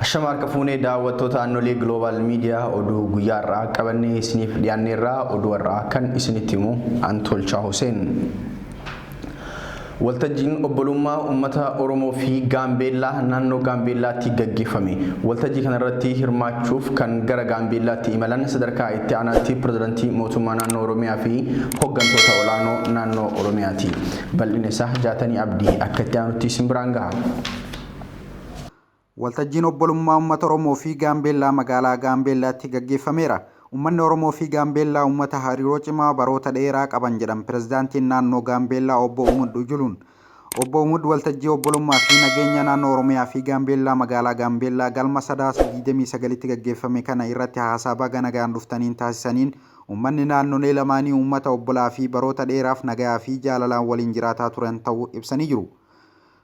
Ashama harka fuunee daawwattoota aannolee Global Media oduu guyyaa irraa qabannee isiniif dhiyaanneerraa oduu irraa kan isinitti himu Antolchaa Hussein. Waltajjiin obbolummaa uummata Oromoo fi Gaambeellaa naannoo Gaambeellaatti gaggeeffame. Waltajjii kana irratti hirmaachuuf kan gara Gaambeellaatti imalan sadarkaa itti aanaatti pirezidaantii mootummaa naannoo Oromiyaa fi hooggantoota olaanoo naannoo Oromiyaati. Bal'ina isaa Jaatanii Abdii akka itti aanutti isin biraan gaha. Waltajjiin obbolummaa uummata Oromoo fi Gaambeellaa magaalaa Gaambeellaatti gaggeeffameera. Uummanni Oromoo fi Gaambeellaa uummata hariiroo cimaa baroota dheeraa qaban jedhan pirezidaantiin naannoo Gaambeellaa obbo Umud Ujuluun. Obbo Umud waltajjii obbolummaa fi nageenya naannoo Oromiyaa fi Gaambeellaa magaalaa Gaambeellaa galma Sadaasa 29tti gaggeeffame kana irratti haasaa baga nagaan dhuftaniin taasisaniin uummanni naannolee lamaanii uummata obbolaa fi baroota dheeraaf nagaa fi jaalalaan waliin jiraataa turan ta'uu ibsanii jiru.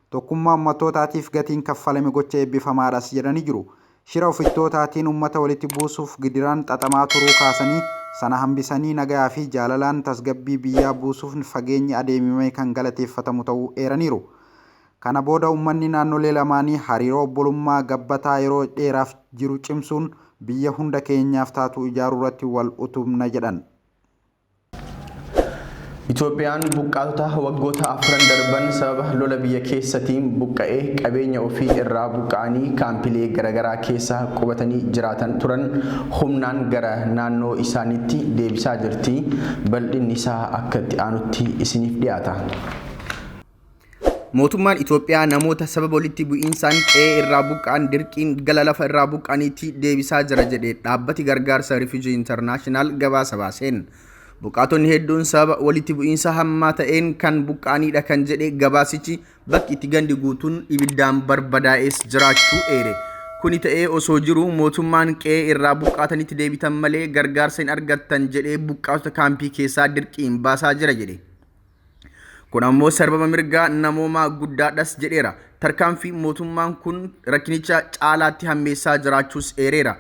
Tokkummaa uummattootaatiif gatiin kaffalame gocha eebbifamaadhas jedhanii jiru. Shira ofittootatiin uummata walitti buusuuf gidiraan xaxamaa turuu kaasanii sana hambisanii nagaa fi jaalalaan tasgabbii biyyaa buusuuf fageenyi adeemame kan galateeffatamu ta'uu eeraniiru. Kana booda uummanni naannolee lamaanii hariiroo obbolummaa gabbataa yeroo dheeraaf jiru cimsuun biyya hunda keenyaaf taatu ijaaruu irratti wal utubna jedhan. Itoophiyaan buqqaatota waggoota afran darban sababa lola biyya keessatiin buqqa'ee qabeenya ofii irraa buqqa'anii kaampilee garaagaraa keessa qubatanii jiraatan turan humnaan gara naannoo isaaniitti deebisaa jirti. Bal'inni isaa akka itti aanutti isiniif dhiyaata. Mootummaan Itoophiyaa namoota sababa walitti bu'iinsaan qe'ee irraa buqqa'an dirqiin gara lafa irraa buqqa'aniitti deebisaa jira jedhee dhaabbati gargaarsa Refugee International gabaasa baaseen. Buqqaatonni hedduun sababa walitti bu'iinsa hammaa ta'een kan buqqa'anidha kan jedhe gabaasichi bakki itti gandi guutuun ibiddaan barbadaa'es jiraachuu eere. Kuni ta'ee osoo jiru mootummaan qe'ee irraa buqqaatanitti deebitan malee gargaarsa hin argattan jedhee buqqaatota kaampii keessaa dirqiin baasaa jira jedhe. Kun ammoo sarbama mirgaa namoomaa guddaadhas jedheera. Tarkaanfii mootummaan kun rakkinicha caalaatti hammeessaa jiraachuus eereera.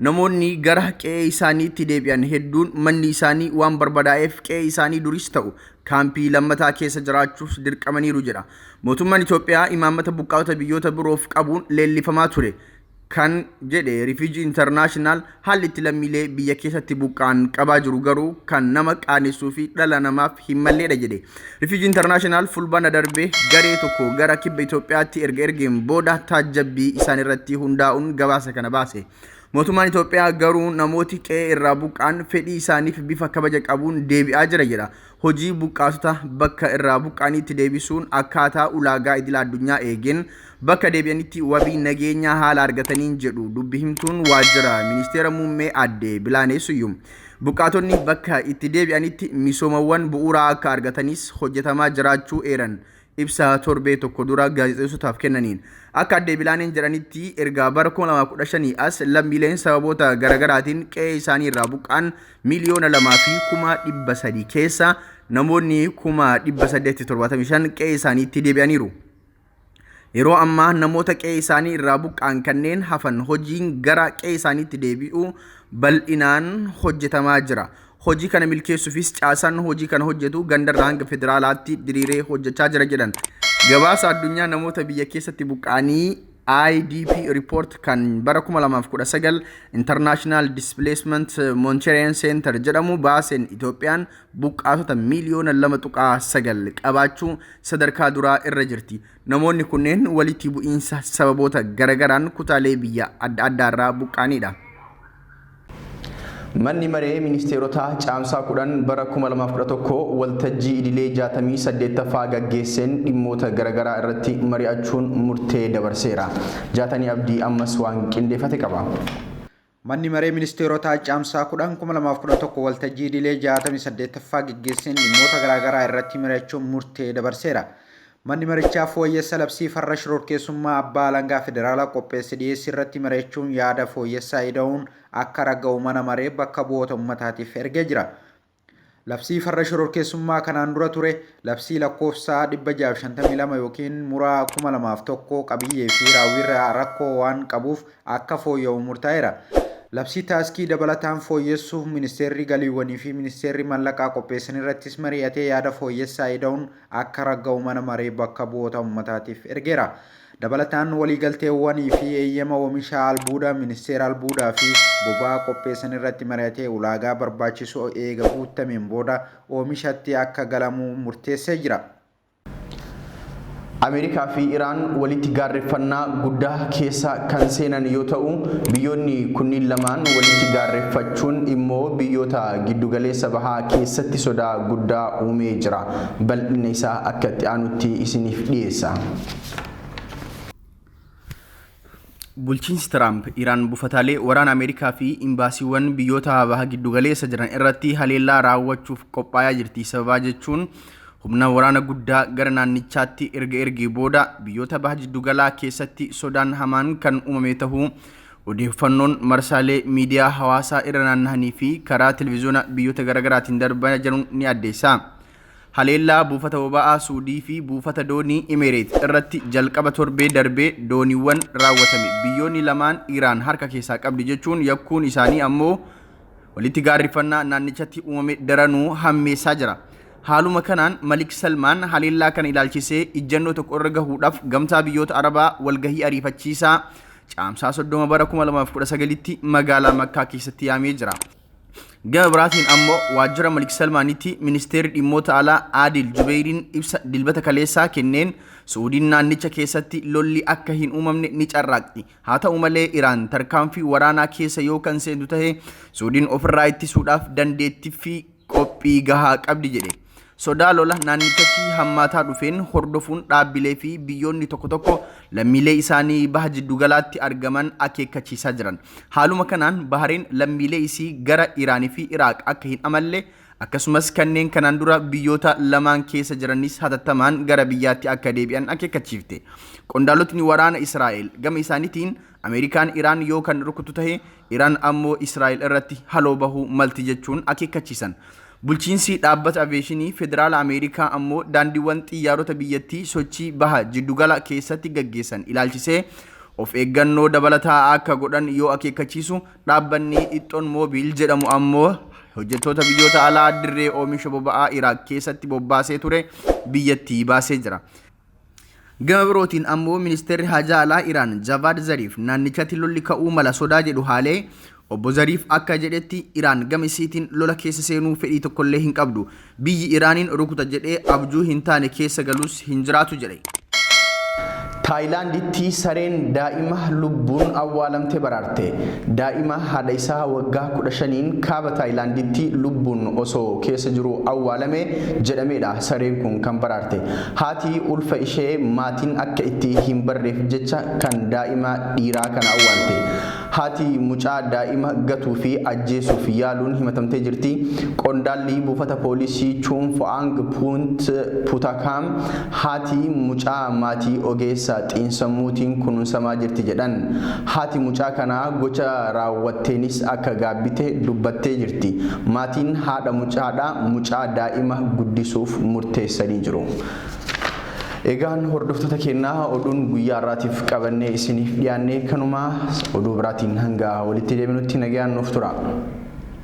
Namoonni gara qe'ee isaaniitti deebi'an hedduun manni isaanii waan barbadaa'eef qe'ee isaanii duris ta'u kaampii lammataa keessa jiraachuuf dirqamaniiru jedha. Mootummaan Itoophiyaa imaammata buqqaatota biyyoota biroof qabuun leellifamaa ture kan jedhe Refugee International haalli itti lammiilee biyya keessatti buqqa'an qabaa jiru garuu kan nama qaanessuu fi dhala namaaf hin malleedha jedhe. Refugee International fulbaana darbee garee tokko gara kibba Itoophiyaatti ergeen booda taajjabbii isaan irratti hundaa'uun gabaasa kana baase. Mootummaan Itoophiyaa garuu namooti qe'ee irraa buqqa'an fedhii isaaniif bifa kabaja qabuun deebi'aa jira jedha. Hojii buqqaatota bakka irraa buqqa'anitti deebisuun akkaataa ulaagaa idil addunyaa eegeen bakka deebi'anitti wabii nageenyaa haala argataniin jedhu dubbi himtuun waajjira ministeera muummee aadde Bilaanee Suyyum. Buqqaatonni bakka itti deebi'anitti misoomawwan bu'uuraa akka argatanis hojjetamaa jiraachuu eeran. Ibsa torbee tokko dura gaazexeessotaaf kennaniin akka aadde Bilaaneen jedhanitti erga bara 2015 as lammiileen sababoota garaagaraatiin qe'ee isaanii irraa buqqa'an miliyoona 2,300 keessa namoonni 875 qe'ee isaaniitti deebi'aniiru. Yeroo ammaa namoota qe'ee isaanii irraa buqqa'an kanneen hafan hojiin gara qe'ee isaaniitti deebi'uu bal'inaan hojjetamaa jira. Hojii kana milkeessuufis caasaan hojii kana hojjetu gandarraa hanga federaalaatti diriiree hojjechaa jira jedhan. Gabaasa addunyaa namoota biyya keessatti buqqa'anii IDP report kan bara 2019 International Displacement Monitoring Center jedhamu baaseen Itoophiyaan buqqaatota miliyoona 2.9 qabaachuu sadarkaa duraa irra jirti. Namoonni kunneen walitti bu'iinsa sababoota garagaraan kutaalee biyya adda addaarraa buqqa'anidha. Manni maree ministeerotaa caamsaa 10 bara 2011 waltajjii idilee 68ffaa gaggeesseen dhimmoota garaagaraa irratti mari'achuun murtee dabarseera. Jaatanii Abdii ammas waan qindeeffate qaba. Manni maree ministeerotaa caamsaa 10 2011 waltajjii idilee 68ffaa gaggeesseen dhimmoota garaagaraa irratti mari'achuun murtee dabarseera. Manni marichaa fooyyessa labsii farra shororkeessummaa abbaa alangaa federaalaa qopheesse dhiyeessii irratti mari'achuun yaada fooyyessaa ida'uun akka raga'u mana maree bakka bu'oota uummataatiif ergee jira. Labsii farra shororkeessummaa kanaan dura ture labsii lakkoofsaa 652 yookiin muraa 2001 qabiyyee fi raawwii rakkoo waan qabuuf akka fooyya'u murtaa'eera. Labsii taaskii dabalataan fooyyessuuf ministeerri galiiwwanii fi ministeerri mallaqaa qopheessan irrattis mari'atee yaada fooyyessaa ida'uun akka raga'u mana maree bakka bu'oota uummataatiif ergeera. Dabalataan waliigalteewwanii fi eeyyama oomisha albuudaa ministeera albuudaa fi boba'aa qopheessan irratti mari'atee ulaagaa barbaachisu eega guutameen booda oomishatti akka galamu murteessee jira. Ameerikaa fi Iraan walitti gaarreeffannaa guddaa keessa kan seenan yoo ta'u, biyyoonni kunniin lamaan walitti gaarreeffachuun immoo biyyoota giddugaleessa bahaa keessatti sodaa guddaa uumee jira. Bal'ina isaa akka itti aanutti isiniif dhiyeessa. Bulchiinsi Tiraamp Iraan buufataalee waraana Ameerikaa fi imbaasiiwwan biyyoota baha giddugaleessa jiran irratti haleellaa raawwachuuf qophaa'aa jirti. Sababa jechuun humna waraana guddaa gara naannichaatti ergee booda biyyoota baha giddugalaa keessatti sodaan hamaan kan uumame ta'uu odeeffannoon marsaalee miidiyaa hawaasaa irra naanna'anii fi karaa televiziyoona biyyoota garaagaraatiin darbaa jiran ni addeessa. Haleellaa buufata boba'aa Suudii fi buufata doonii Emirates irratti jalqaba torbee darbee dooniiwwan raawwatame. Biyyoonni lamaan Iraan harka keessaa qabdi jechuun yakkuun isaanii ammoo walitti gaarreeffannaa naannichatti uumame daranuu hammeessaa jira. Haaluma kanaan Malik Salmaan haleellaa kana ilaalchisee ijjannoo tokko irra gahuudhaaf gamtaa biyyoota Arabaa walgahii ariifachiisaa caamsaa 30 bara 2019tti magaalaa Makkaa keessatti yaamee jira. Gama biraatiin ammoo waajjira Malik Salmaanitti ministeerri dhimmoota alaa Adil Jubeiriin ibsa dilbata kaleessaa kenneen Suudiin naannicha keessatti lolli akka hin uumamne ni carraaqxi. Haa ta'u malee Iraan tarkaanfii waraanaa keessa yoo kan seentu ta'e Suudiin ofirraa ittisuudhaaf dandeettii fi qophii gahaa qabdi jedhe. Sodaa lola naannichatti hammaataa dhufeen hordofuun dhaabbilee fi biyyoonni tokko lammiilee isaanii baha jiddugalaatti argaman akeekkachiisaa jiran. Haaluma kanaan Bahareen lammiilee isii gara Iraanii fi Iraaq akka hin imalle akkasumas kanneen kanaan dura biyyoota lamaan keessa jiranis hatattamaan gara biyyaatti akka deebi'an akeekkachiifte. Qondaaltonni waraana Israa'el gama isaaniitiin Ameerikaan Iraan yoo kan rukutu ta'e Iraan ammoo Israa'el irratti haloo bahuu malti jechuun akeekkachiisan. Bulchiinsi dhaabbata aviyeeshinii federaala Ameerikaa ammoo daandiiwwan xiyyaarota biyyattii sochii baha jiddugala keessatti gaggeessan ilaalchisee of eeggannoo dabalataa akka godhan yoo akeekkachiisu, dhaabbanni Ixxoon Moobil jedhamu ammoo hojjettoota biyyoota alaa dirree oomisha boba'aa Iraaq keessatti bobbaasee ture biyyattii baasee jira. Gama birootiin ammoo ministeerri haajaa alaa Iraan Javad Zarif naannichatti lolli ka'uu mala sodaa jedhu haalee Obbo Zarif akka jedhetti Iraan gama isiitiin lola keessa seenuu fedhii tokkollee hin qabdu. Biyyi Iraaniin rukuta jedhee abjuu hin taane keessa galus hin jiraatu jedhe. Taayilaanditti sareen daa'ima lubbuun awwaalamte baraarte. Daa'ima haadha isaa waggaa 15 kaaba Taayilaanditti lubbuun osoo keessa jiru awwaalame jedhamedha. Sareen kun kan baraarte. Haati ulfa ishee maatiin akka itti hin barreef jecha kan daa'ima dhiiraa kana awwaalte. Haati mucaa daa'ima gatuu fi ajjeesuuf yaaluun himatamtee jirti. Qondaalli buufata poolisii Chuun Fo'aang Puutakam haati mucaa maatii ogeessa xiinsammuutiin kunuunsamaa jirti jedhan. Haati mucaa kanaa gocha raawwatteenis akka gaabbite dubbattee jirti. Maatiin haadha mucaa daa'ima guddisuuf murteessanii jiru. Egaan hordoftoota keenyaa oduun guyyaa irraatiif qabannee isiniif dhiyaannee kanuma oduu biraatiin hanga walitti deebinutti nagaan nuuf tura.